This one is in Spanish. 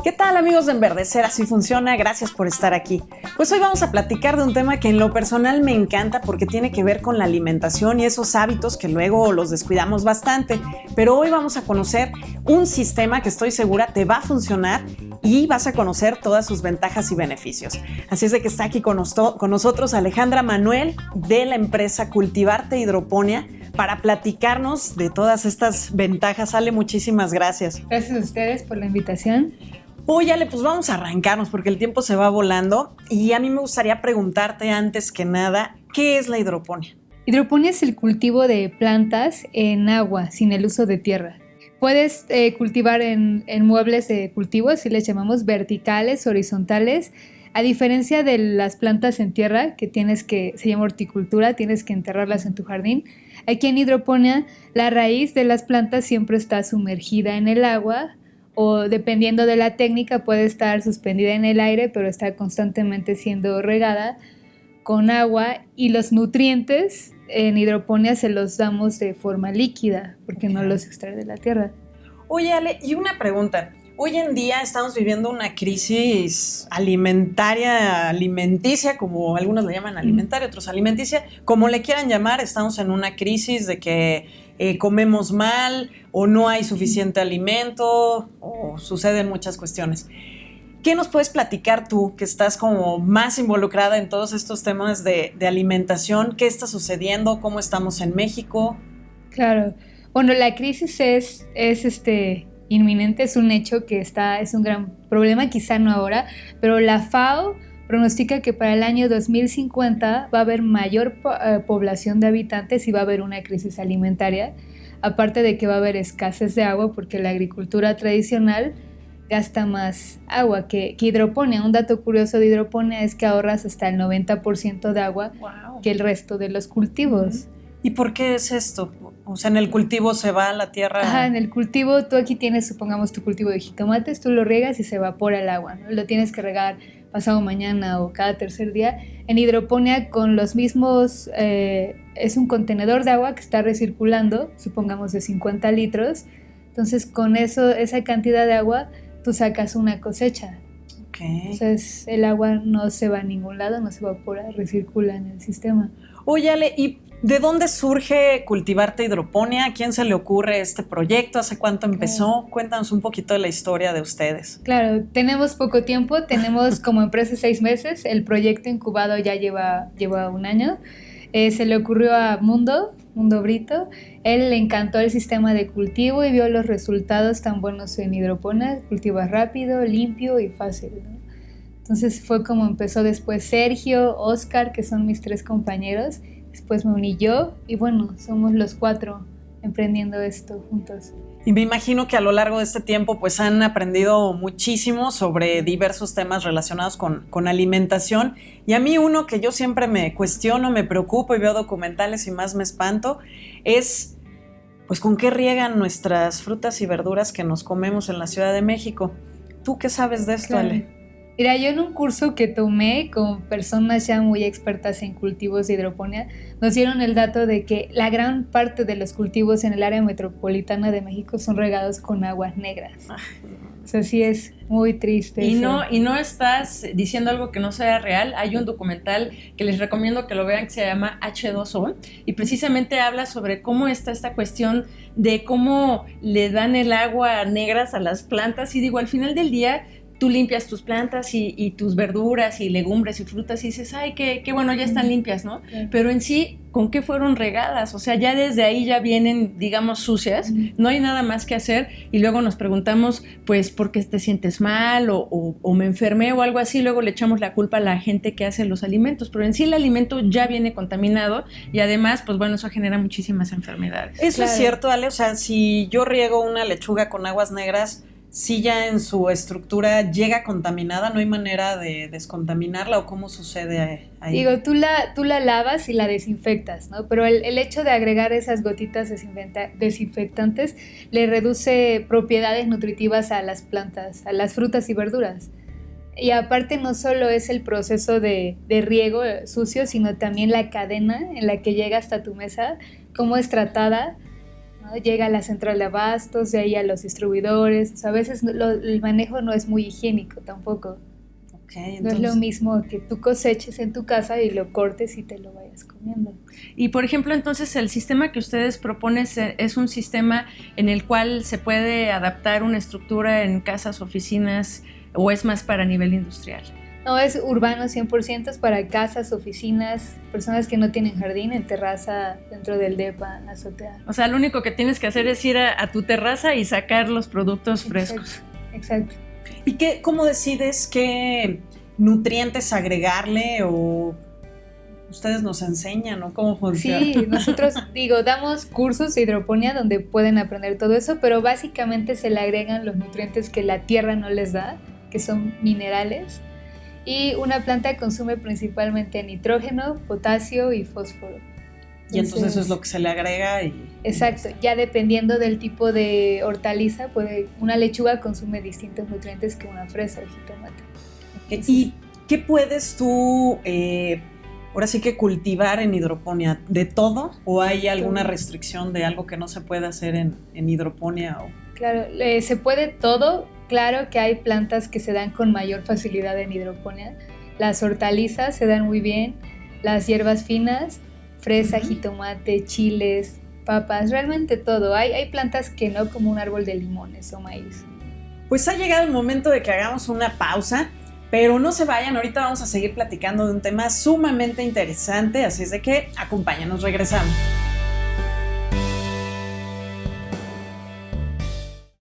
¿Qué tal, amigos de Enverdecer? Así funciona, gracias por estar aquí. Pues hoy vamos a platicar de un tema que en lo personal me encanta porque tiene que ver con la alimentación y esos hábitos que luego los descuidamos bastante. Pero hoy vamos a conocer un sistema que estoy segura te va a funcionar y vas a conocer todas sus ventajas y beneficios. Así es de que está aquí con nosotros Alejandra Manuel de la empresa Cultivarte Hidroponía para platicarnos de todas estas ventajas. Ale, muchísimas gracias. Gracias a ustedes por la invitación. Oye, Ale, pues vamos a arrancarnos porque el tiempo se va volando y a mí me gustaría preguntarte antes que nada, ¿qué es la hidroponía? Hidroponía es el cultivo de plantas en agua, sin el uso de tierra. Puedes cultivar en muebles de cultivo, así les llamamos, verticales, horizontales. A diferencia de las plantas en tierra, se llama horticultura, tienes que enterrarlas en tu jardín. Aquí en hidroponía, la raíz de las plantas siempre está sumergida en el agua, o dependiendo de la técnica puede estar suspendida en el aire, pero está constantemente siendo regada con agua, y los nutrientes en hidroponía se los damos de forma líquida porque no los extrae de la tierra. Oye, Ale, y una pregunta. Hoy en día estamos viviendo una crisis alimenticia, como algunos le llaman alimentaria, otros alimenticia, como le quieran llamar. Estamos en una crisis de que comemos mal o no hay suficiente alimento o suceden muchas cuestiones. ¿Qué nos puedes platicar tú, que estás como más involucrada en todos estos temas de alimentación? ¿Qué está sucediendo? ¿Cómo estamos en México? Claro. Bueno, la crisis es inminente, es un hecho es un gran problema, quizá no ahora, pero la FAO pronostica que para el año 2050 va a haber mayor población de habitantes y va a haber una crisis alimentaria, aparte de que va a haber escasez de agua porque la agricultura tradicional gasta más agua que hidroponía. Un dato curioso de hidroponía es que ahorras hasta el 90% de agua que el resto de los cultivos. ¿Y por qué es esto? O sea, en el cultivo se va a la tierra. Ajá, en el cultivo, tú aquí tienes, supongamos, tu cultivo de jitomates, tú lo riegas y se evapora el agua, ¿no? Lo tienes que regar pasado mañana o cada tercer día. En hidroponía, con los mismos, es un contenedor de agua que está recirculando, supongamos de 50 litros. Entonces, con esa cantidad de agua, tú sacas una cosecha. Okay. Entonces, el agua no se va a ningún lado, no se evapora, recircula en el sistema. Oye, Ale, ¿y de dónde surge Cultivarte Hidroponía? ¿A quién se le ocurre este proyecto? ¿Hace cuánto empezó? Claro. Cuéntanos un poquito de la historia de ustedes. Claro, tenemos poco tiempo, tenemos como empresa 6 meses, el proyecto incubado ya lleva 1 año. Se le ocurrió a Mundo Brito, él le encantó el sistema de cultivo y vio los resultados tan buenos en hidroponía, cultivas rápido, limpio y fácil, ¿no? Entonces fue como empezó después Sergio, Oscar, que son mis 3 compañeros. Después me uní yo y bueno, somos los 4 emprendiendo esto juntos. Y me imagino que a lo largo de este tiempo pues han aprendido muchísimo sobre diversos temas relacionados con alimentación. Y a mí uno que yo siempre me cuestiono, me preocupo y veo documentales y más me espanto es pues con qué riegan nuestras frutas y verduras que nos comemos en la Ciudad de México. ¿Tú qué sabes de esto, claro, Ale? Mira, yo en un curso que tomé con personas ya muy expertas en cultivos de hidroponía, nos dieron el dato de que la gran parte de los cultivos en el área metropolitana de México son regados con aguas negras. O sea, sí es muy triste. Y no estás diciendo algo que no sea real. Hay un documental que les recomiendo que lo vean que se llama H2O y precisamente habla sobre cómo está esta cuestión de cómo le dan el agua negras a las plantas. Y digo, al final del día tú limpias tus plantas y tus verduras y legumbres y frutas y dices, ay, qué bueno, ya están limpias, ¿no? Okay. Pero en sí, ¿con qué fueron regadas? O sea, ya desde ahí ya vienen, digamos, sucias, no hay nada más que hacer y luego nos preguntamos, pues, ¿por qué te sientes mal o me enfermé o algo así? Luego le echamos la culpa a la gente que hace los alimentos, pero en sí el alimento ya viene contaminado y además, pues bueno, eso genera muchísimas enfermedades. Eso claro. Es cierto, Ale, o sea, si yo riego una lechuga con aguas negras, si ya en su estructura llega contaminada, ¿no hay manera de descontaminarla o cómo sucede ahí? Digo, tú la lavas y la desinfectas, ¿no? Pero el hecho de agregar esas gotitas desinfectantes le reduce propiedades nutritivas a las plantas, a las frutas y verduras. Y aparte no solo es el proceso de riego sucio, sino también la cadena en la que llega hasta tu mesa, cómo es tratada, ¿no? Llega a la central de abastos, de ahí a los distribuidores. O sea, a veces el manejo no es muy higiénico tampoco. Okay, no es lo mismo que tú coseches en tu casa y lo cortes y te lo vayas comiendo. Y por ejemplo, entonces el sistema que ustedes proponen es un sistema en el cual se puede adaptar una estructura en casas, oficinas, o es más para nivel industrial. No, es urbano 100%, es para casas, oficinas, personas que no tienen jardín, en terraza, dentro del depa, azotea. O sea, lo único que tienes que hacer es ir a tu terraza y sacar los productos frescos. Exacto. ¿Y cómo decides qué nutrientes agregarle o ustedes nos enseñan o cómo funciona? Sí, nosotros, damos cursos de hidroponía donde pueden aprender todo eso, pero básicamente se le agregan los nutrientes que la tierra no les da, que son minerales, y una planta consume principalmente nitrógeno, potasio y fósforo. Y entonces eso es lo que se le agrega y... Exacto, ya dependiendo del tipo de hortaliza, una lechuga consume distintos nutrientes que una fresa o jitomate. ¿Y qué puedes tú, ahora sí que cultivar en hidroponía? ¿De todo? ¿O hay alguna restricción de algo que no se puede hacer en hidroponía? Claro, se puede todo. Claro que hay plantas que se dan con mayor facilidad en hidroponía. Las hortalizas se dan muy bien, las hierbas finas, fresa, jitomate, chiles, papas, realmente todo. Hay plantas que no, como un árbol de limones o maíz. Pues ha llegado el momento de que hagamos una pausa, pero no se vayan, ahorita vamos a seguir platicando de un tema sumamente interesante, así es de que acompáñanos, regresamos.